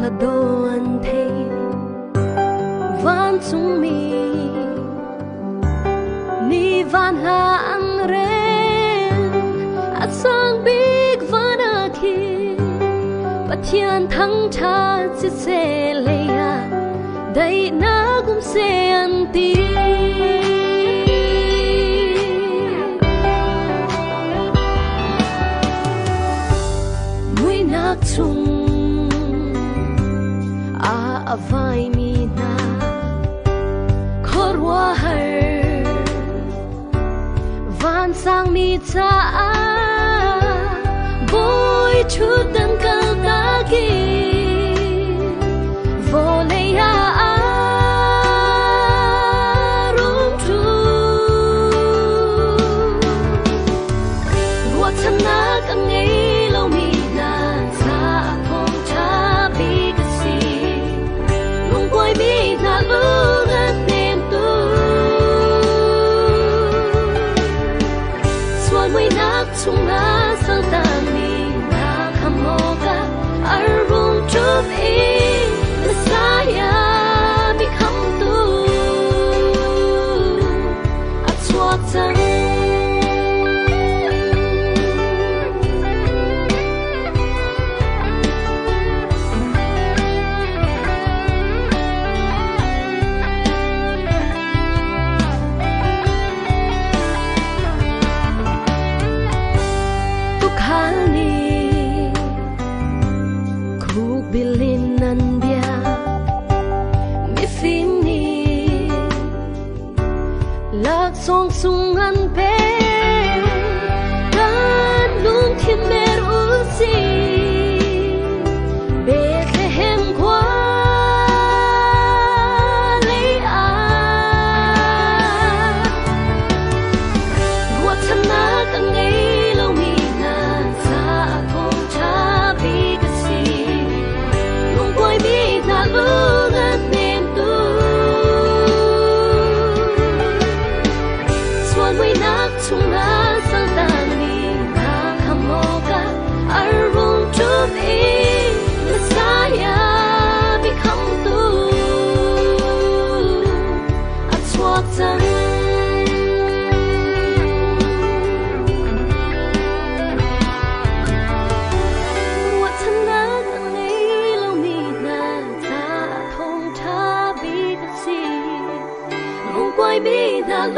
là đồ ăn thấy van chung mi ni van ha ăn ren at sang big van a khi bắt thiên thăng cha chỉ sẽ lấy à đây na cũng sẽ ăn ti mũi nát chung vai mi na khorwa har van sang mi cha boy chút dan kal ta ki volei a rum tu what na ka ngei lo mi na cha phong cha bi ka si quay biết là ước anh em tôi xuân mới nát chung lá sao ta mi na khăm mồ cả ở vùng chụp in saya bị khăm tu ắt suốt chẳng bilin nan bia mi fini lạc song sung an pe dan lung thiên mer uzi Bethlehem qua lấy a what na ka ngei lo mi na sa phong cha bi ka si quay biết là ước anh em tôi xuân mới nát chung lá sang ta mi na khăm mồ cả ở vùng chụp in saya bị khăm tu ắt suốt chẳng quay biết là